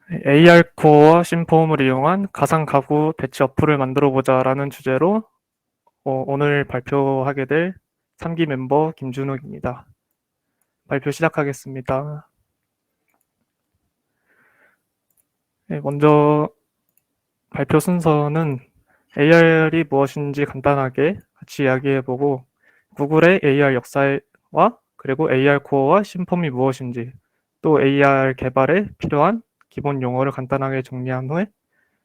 AR 코어와 심포음을 이용한 가상 가구 배치 어플을 만들어 보자라는 주제로 오늘 발표하게 될 3기 멤버 김준욱입니다. 발표 시작하겠습니다. 네, 먼저 발표 순서는 AR이 무엇인지 간단하게 같이 이야기해보고 구글의 AR 역사와 그리고 AR 코어와 심폼이 무엇인지 또 AR 개발에 필요한 기본 용어를 간단하게 정리한 후에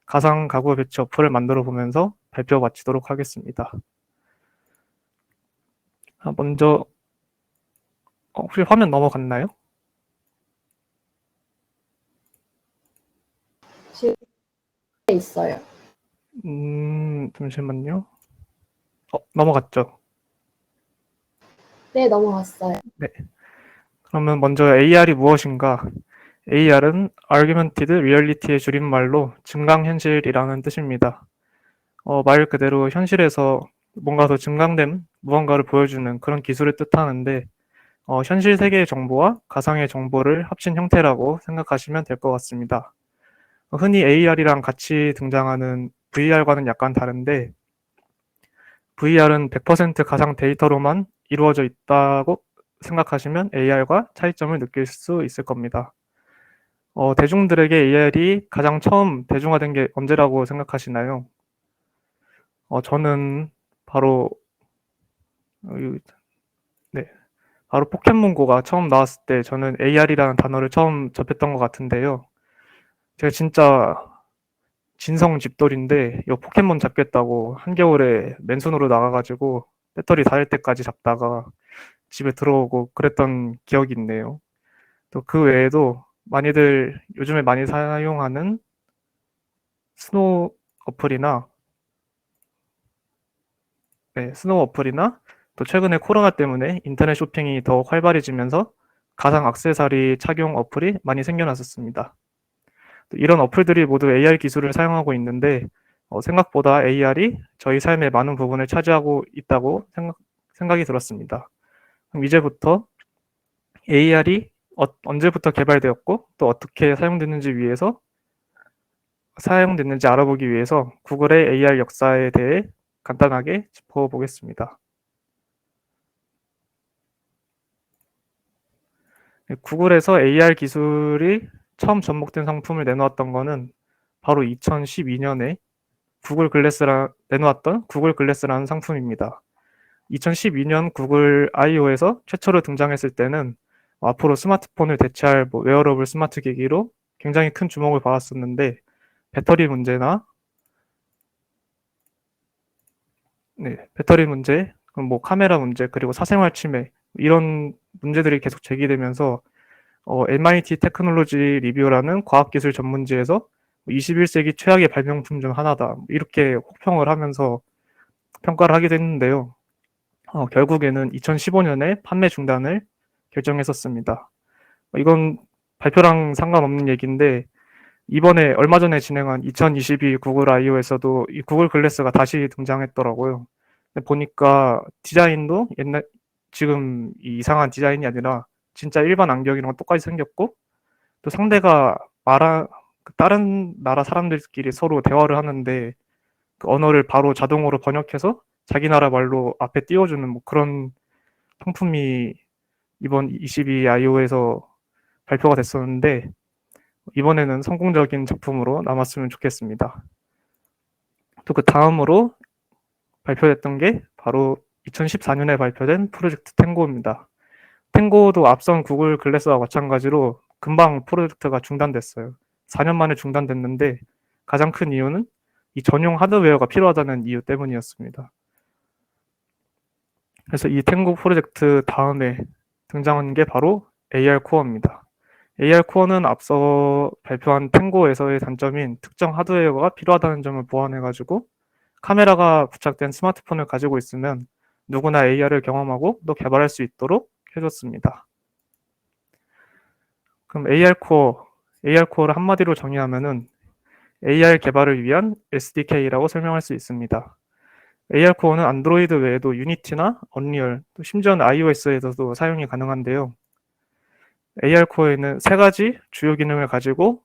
가상 가구 배치 어플을 만들어 보면서 발표 마치도록 하겠습니다. 먼저 혹시 화면 넘어갔나요? 지금 있어요. 잠시만요. 넘어갔죠? 네, 넘어갔어요. 네. 그러면 먼저 AR이 무엇인가? AR은 Augmented Reality의 줄임말로 증강현실이라는 뜻입니다. 말 그대로 현실에서 뭔가 더 증강된 무언가를 보여주는 그런 기술을 뜻하는데 현실 세계의 정보와 가상의 정보를 합친 형태라고 생각하시면 될 것 같습니다. 흔히 AR이랑 같이 등장하는 VR과는 약간 다른데 VR은 100% 가상 데이터로만 이루어져 있다고 생각하시면 AR과 차이점을 느낄 수 있을 겁니다. 대중들에게 AR이 가장 처음 대중화된 게 언제라고 생각하시나요? 저는 바로 네, 바로 포켓몬고가 처음 나왔을 때 저는 AR이라는 단어를 처음 접했던 것 같은데요. 제가 진짜 진성 집돌인데 이 포켓몬 잡겠다고 한겨울에 맨손으로 나가가지고 배터리 닳을 때까지 잡다가 집에 들어오고 그랬던 기억이 있네요. 또 그 외에도 많이들 요즘에 많이 사용하는 스노우 어플이나 스노우 어플이나 또 최근에 코로나 때문에 인터넷 쇼핑이 더 활발해지면서 가상 액세서리 착용 어플이 많이 생겨났었습니다. 이런 어플들이 모두 AR 기술을 사용하고 있는데 생각보다 AR이 저희 삶의 많은 부분을 차지하고 있다고 생각이 들었습니다. 그럼 이제부터 AR이 언제부터 개발되었고 또 어떻게 사용됐는지 알아보기 위해서 구글의 AR 역사에 대해 간단하게 짚어보겠습니다. 구글에서 AR 기술이 처음 접목된 상품을 내놓았던 거는 바로 2012년에 내놓았던 구글 글래스라는 상품입니다. 2012년 구글 I/O에서 최초로 등장했을 때는 앞으로 스마트폰을 대체할 웨어러블 스마트 기기로 굉장히 큰 주목을 받았었는데 배터리 문제나 배터리 문제, 카메라 문제, 그리고 사생활 침해 이런 문제들이 계속 제기되면서 MIT 테크놀로지 리뷰라는 과학기술 전문지에서 21세기 최악의 발명품 중 하나다 이렇게 혹평을 하면서 평가를 하게 됐는데요. 결국에는 2015년에 판매 중단을 결정했었습니다. 이건 발표랑 상관없는 얘기인데 이번에 얼마 전에 진행한 2022 구글 I/O에서도 이 구글 글래스가 다시 등장했더라고요. 보니까 디자인도 지금 이 이상한 디자인이 아니라 진짜 일반 안경이랑 똑같이 생겼고 또 상대가 다른 나라 사람들끼리 서로 대화를 하는데 그 언어를 바로 자동으로 번역해서 자기 나라 말로 앞에 띄워주는 그런 상품이 이번 22 IO에서 발표가 됐었는데 이번에는 성공적인 작품으로 남았으면 좋겠습니다. 또 그 다음으로 발표됐던 게 바로 2014년에 발표된 프로젝트 탱고입니다. 탱고도 앞선 구글 글래스와 마찬가지로 금방 프로젝트가 중단됐어요. 4년 만에 중단됐는데 가장 큰 이유는 이 전용 하드웨어가 필요하다는 이유 때문이었습니다. 그래서 이 탱고 프로젝트 다음에 등장한 게 바로 AR 코어입니다. AR 코어는 앞서 발표한 탱고에서의 단점인 특정 하드웨어가 필요하다는 점을 보완해가지고 카메라가 부착된 스마트폰을 가지고 있으면 누구나 AR을 경험하고 또 개발할 수 있도록 해줬습니다. 그럼 AR 코어를 한마디로 정의하면은 AR 개발을 위한 SDK라고 설명할 수 있습니다. AR 코어는 안드로이드 외에도 유니티나 언리얼, 또 심지어는 iOS에서도 사용이 가능한데요. AR 코어에는 세 가지 주요 기능을 가지고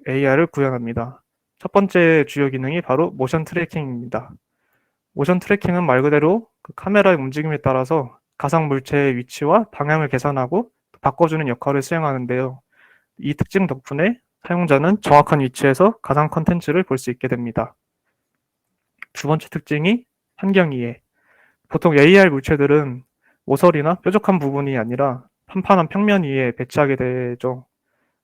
AR을 구현합니다. 첫 번째 주요 기능이 바로 모션 트래킹입니다. 모션 트래킹은 말 그대로 그 카메라의 움직임에 따라서 가상 물체의 위치와 방향을 계산하고 바꿔주는 역할을 수행하는데요. 이 특징 덕분에 사용자는 정확한 위치에서 가상 컨텐츠를 볼 수 있게 됩니다. 두 번째 특징이 환경 이해. 보통 AR 물체들은 모서리나 뾰족한 부분이 아니라 판판한 평면 위에 배치하게 되죠.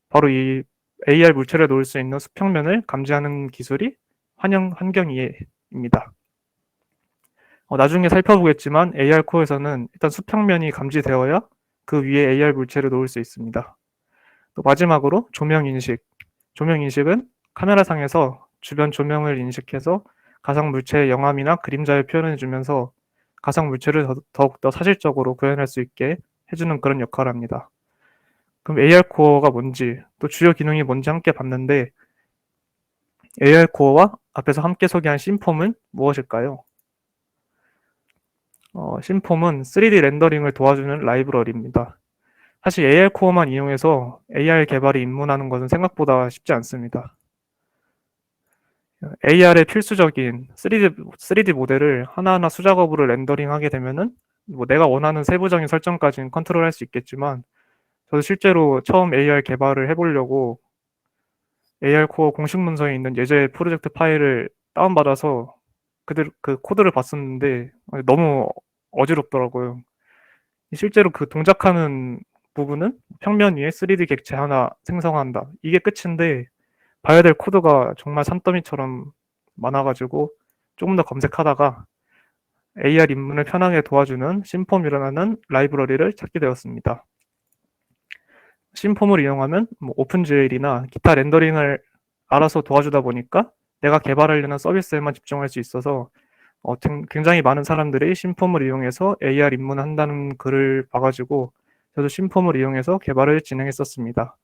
바로 이 AR 물체를 놓을 수 있는 수평면을 감지하는 기술이 환경 이해입니다. 나중에 살펴보겠지만 AR 코어에서는 일단 수평면이 감지되어야 그 위에 AR 물체를 놓을 수 있습니다. 또 마지막으로 조명 인식. 조명 인식은 카메라상에서 주변 조명을 인식해서 가상 물체의 영암이나 그림자를 표현해 주면서 가상 물체를 더욱더 사실적으로 구현할 수 있게 해주는 그런 역할을 합니다. 그럼 AR 코어가 뭔지, 또 주요 기능이 뭔지 함께 봤는데, AR 코어와 앞에서 함께 소개한 심폼은 무엇일까요? 심폼은 3D 렌더링을 도와주는 라이브러리입니다. 사실 AR 코어만 이용해서 AR 개발이 입문하는 것은 생각보다 쉽지 않습니다. AR의 필수적인 3D 모델을 하나하나 수작업으로 렌더링하게 되면은 뭐 내가 원하는 세부적인 설정까지는 컨트롤할 수 있겠지만, 저도 실제로 처음 AR 개발을 해보려고 AR 코어 공식 문서에 있는 예제 프로젝트 파일을 다운받아서 그대로 그 코드를 봤었는데 너무 어지럽더라고요. 실제로 그 동작하는 부분은 평면 위에 3D 객체 하나 생성한다. 이게 끝인데 봐야 될 코드가 정말 산더미처럼 많아가지고 조금 더 검색하다가 AR 입문을 편하게 도와주는 심폼이라는 라이브러리를 찾게 되었습니다. 심폼을 이용하면 뭐 오픈GL이나 기타 렌더링을 알아서 도와주다 보니까 내가 개발하려는 서비스에만 집중할 수 있어서 굉장히 많은 사람들이 심폼을 이용해서 AR 입문한다는 글을 봐가지고 저도 심폼을 이용해서 개발을 진행했었습니다.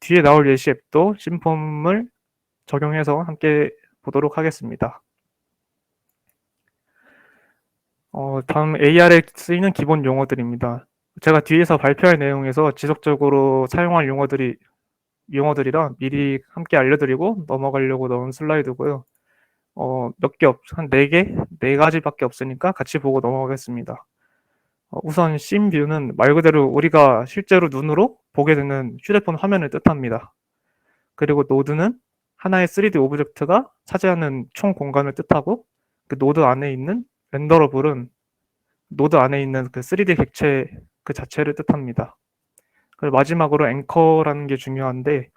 뒤에 나올 예시 앱도 심폼을 적용해서 함께 보도록 하겠습니다. 다음 AR에 쓰이는 기본 용어들입니다. 제가 뒤에서 발표할 내용에서 지속적으로 사용할 용어들이라 미리 함께 알려드리고 넘어가려고 넣은 슬라이드고요. 한 4개? 4가지밖에 없으니까 같이 보고 넘어가겠습니다. 우선 씬뷰는 말 그대로 우리가 실제로 눈으로 보게 되는 휴대폰 화면을 뜻합니다. 그리고 노드는 하나의 3D 오브젝트가 차지하는 총 공간을 뜻하고 그 노드 안에 있는 렌더러블은 노드 안에 있는 그 3D 객체 그 자체를 뜻합니다. 그리고 마지막으로 앵커라는 게 중요한데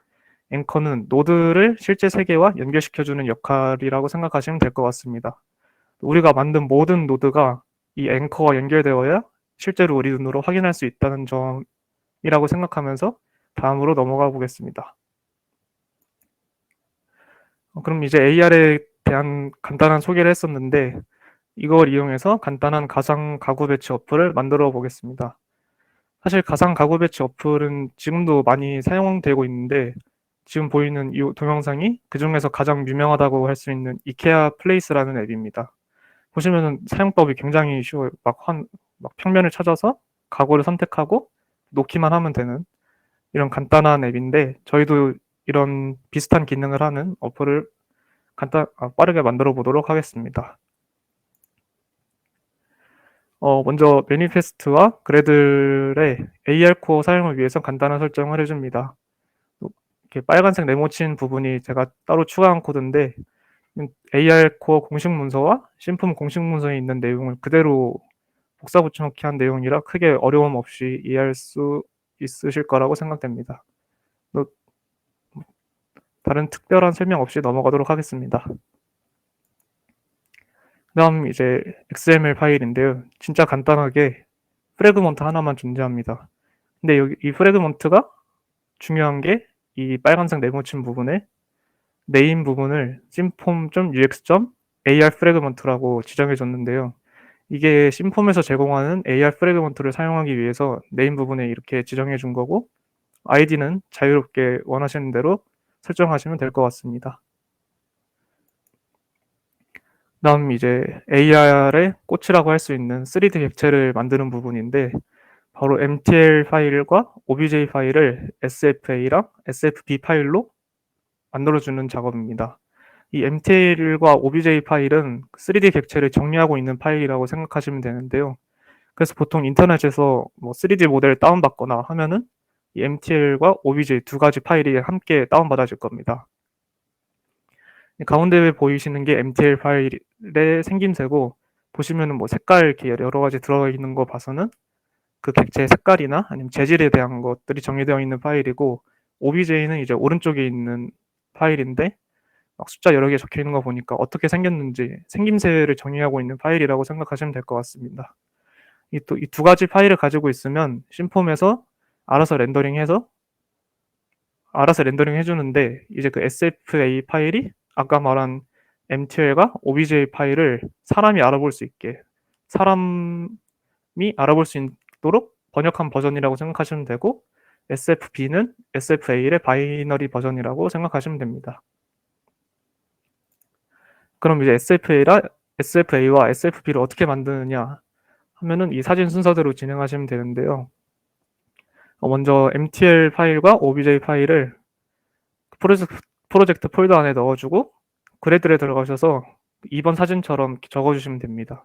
앵커는 노드를 실제 세계와 연결시켜주는 역할이라고 생각하시면 될 것 같습니다. 우리가 만든 모든 노드가 이 앵커와 연결되어야 실제로 우리 눈으로 확인할 수 있다는 점이라고 생각하면서 다음으로 넘어가 보겠습니다. 그럼 이제 AR에 대한 간단한 소개를 했었는데 이걸 이용해서 간단한 가상 가구 배치 어플을 만들어 보겠습니다. 사실 가상 가구 배치 어플은 지금도 많이 사용되고 있는데 지금 보이는 이 동영상이 그 중에서 가장 유명하다고 할 수 있는 이케아 플레이스라는 앱입니다. 보시면은 사용법이 굉장히 쉬워요. 막 평면을 찾아서 가구를 선택하고 놓기만 하면 되는 이런 간단한 앱인데 저희도 이런 비슷한 기능을 하는 어플을 빠르게 만들어 보도록 하겠습니다. 먼저 매니페스트와 그래들의 AR 코어 사용을 위해서 간단한 설정을 해줍니다. 이렇게 빨간색 네모친 부분이 제가 따로 추가한 코드인데 AR 코어 공식 문서와 심품 공식 문서에 있는 내용을 그대로 복사 붙여넣기 한 내용이라 크게 어려움 없이 이해할 수 있으실 거라고 생각됩니다. 다른 특별한 설명 없이 넘어가도록 하겠습니다. 그다음 이제 XML 파일인데요. 진짜 간단하게 프래그먼트 하나만 존재합니다. 근데 여기 이 프래그먼트가 중요한 게 이 빨간색 네모친 부분에 네임 부분을 simform.ux.ar 프래그먼트라고 지정해 줬는데요. 이게 심폼에서 제공하는 AR 프래그먼트를 사용하기 위해서 네임 부분에 이렇게 지정해 준 거고 아이디는 자유롭게 원하시는 대로 설정하시면 될 것 같습니다. 다음 이제 AR의 꽃이라고 할 수 있는 3D 객체를 만드는 부분인데 바로 MTL 파일과 OBJ 파일을 SFA랑 SFB 파일로 만들어주는 작업입니다. 이 MTL과 OBJ 파일은 3D 객체를 정리하고 있는 파일이라고 생각하시면 되는데요. 그래서 보통 인터넷에서 뭐 3D 모델을 다운받거나 하면은 이 MTL과 OBJ 두 가지 파일이 함께 다운받아질 겁니다. 가운데 보이시는 게 MTL 파일의 생김새고, 보시면은 뭐 색깔 이렇게 여러 가지 들어있는 거 봐서는 그 객체의 색깔이나 아니면 재질에 대한 것들이 정의되어 있는 파일이고, OBJ는 이제 오른쪽에 있는 파일인데 막 숫자 여러 개 적혀 있는 거 보니까 어떻게 생겼는지 생김새를 정의하고 있는 파일이라고 생각하시면 될 것 같습니다. 이 두 가지 파일을 가지고 있으면 심폼에서 알아서 렌더링 해주는데, 이제 그 SFA 파일이 아까 말한 MTL과 OBJ 파일을 사람이 알아볼 수 있도록 번역한 버전이라고 생각하시면 되고, SFB는 SFA의 바이너리 버전이라고 생각하시면 됩니다. 그럼 이제 SFA와 SFB를 어떻게 만드느냐 하면은 이 사진 순서대로 진행하시면 되는데요. 먼저 MTL 파일과 OBJ 파일을 프로젝트 폴더 안에 넣어주고, 그래드에 들어가셔서 2번 사진처럼 적어주시면 됩니다.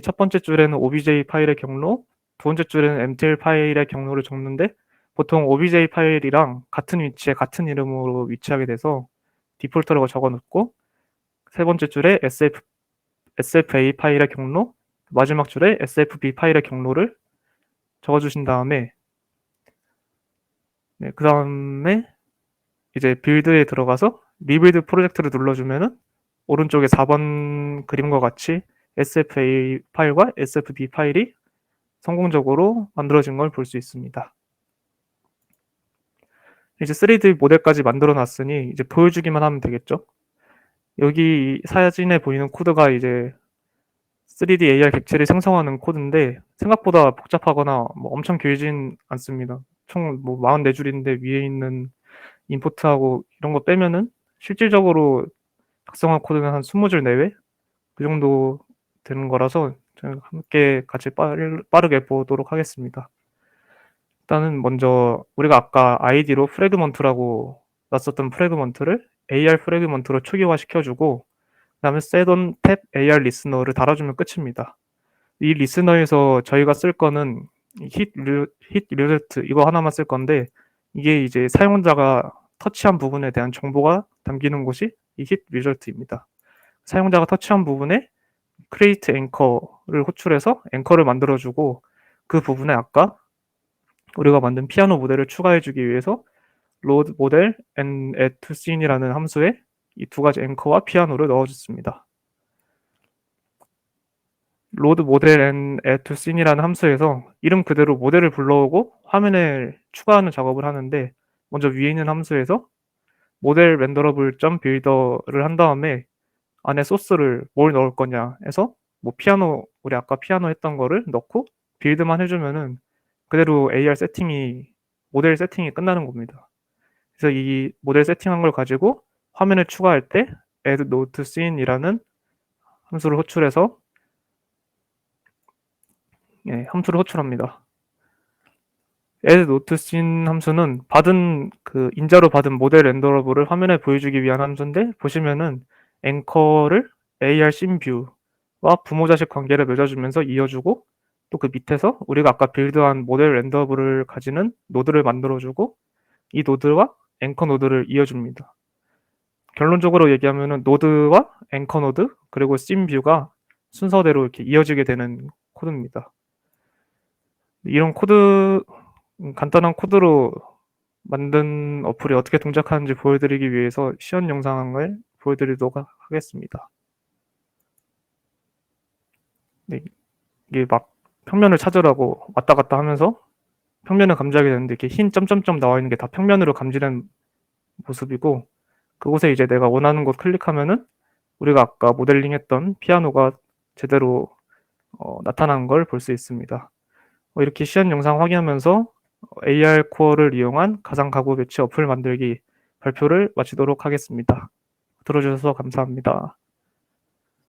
첫 번째 줄에는 OBJ 파일의 경로, 두 번째 줄에는 MTL 파일의 경로를 적는데, 보통 OBJ 파일이랑 같은 위치에 같은 이름으로 위치하게 돼서 디폴트라고 적어놓고, 세 번째 줄에 SFA 파일의 경로, 마지막 줄에 SFB 파일의 경로를 적어주신 다음에, 그 다음에 이제 빌드에 들어가서 리빌드 프로젝트를 눌러주면은 오른쪽에 4번 그림과 같이 SFA 파일과 SFB 파일이 성공적으로 만들어진 걸 볼 수 있습니다. 이제 3D 모델까지 만들어 놨으니 이제 보여주기만 하면 되겠죠. 여기 사진에 보이는 코드가 이제 3D AR 객체를 생성하는 코드인데, 생각보다 복잡하거나 뭐 엄청 길진 않습니다. 총 뭐 44줄인데 위에 있는 임포트하고 이런 거 빼면은 실질적으로 작성한 코드는 한 20줄 내외? 그 정도 되는 거라서 저희가 함께 같이 빠르게 보도록 하겠습니다. 일단은 먼저 우리가 아까 아이디로 프래그먼트라고 놨었던 프래그먼트를 AR 프래그먼트로 초기화 시켜주고, 그 다음에 setOn 탭 AR 리스너를 달아주면 끝입니다. 이 리스너에서 저희가 쓸 거는 hit result 이거 하나만 쓸 건데, 이게 이제 사용자가 터치한 부분에 대한 정보가 담기는 곳이 이 hit result입니다. 사용자가 터치한 부분에 create anchor를 호출해서 앵커를 만들어주고, 그 부분에 아까 우리가 만든 피아노 모델을 추가해주기 위해서 load model and add to scene이라는 함수에 이 두 가지 앵커와 피아노를 넣어줬습니다. load model and add to scene이라는 함수에서 이름 그대로 모델을 불러오고 화면에 추가하는 작업을 하는데, 먼저 위에 있는 함수에서 모델 렌더러블 builder를 한 다음에 안에 소스를 뭘 넣을 거냐 해서 뭐 피아노, 우리 아까 피아노 했던 거를 넣고 빌드만 해주면은 그대로 AR 모델 세팅이 끝나는 겁니다. 그래서 이 모델 세팅한 걸 가지고 화면에 추가할 때 add node to scene이라는 함수를 호출해서 함수를 호출합니다. add node to scene 함수는 인자로 받은 모델 렌더러블을 화면에 보여주기 위한 함수인데, 보시면은 앵커를 AR 씬 뷰와 부모 자식 관계를 맺어주면서 이어주고, 또 그 밑에서 우리가 아까 빌드한 모델 렌더블을 가지는 노드를 만들어주고, 이 노드와 앵커 노드를 이어줍니다. 결론적으로 얘기하면은 노드와 앵커 노드 그리고 씬 뷰가 순서대로 이렇게 이어지게 되는 코드입니다. 이런 간단한 코드로 만든 어플이 어떻게 동작하는지 보여드리기 위해서 시연 영상을 보여드리도록 하겠습니다. 네, 이게 막 평면을 찾으라고 왔다 갔다 하면서 평면을 감지하게 되는데, 이렇게 흰 점점점 나와 있는 게 다 평면으로 감지된 모습이고, 그곳에 이제 내가 원하는 곳 클릭하면은 우리가 아까 모델링했던 피아노가 제대로 나타나는 걸 볼 수 있습니다. 이렇게 시연 영상 확인하면서 AR 코어를 이용한 가상 가구 배치 어플 만들기 발표를 마치도록 하겠습니다. 들어주셔서 감사합니다.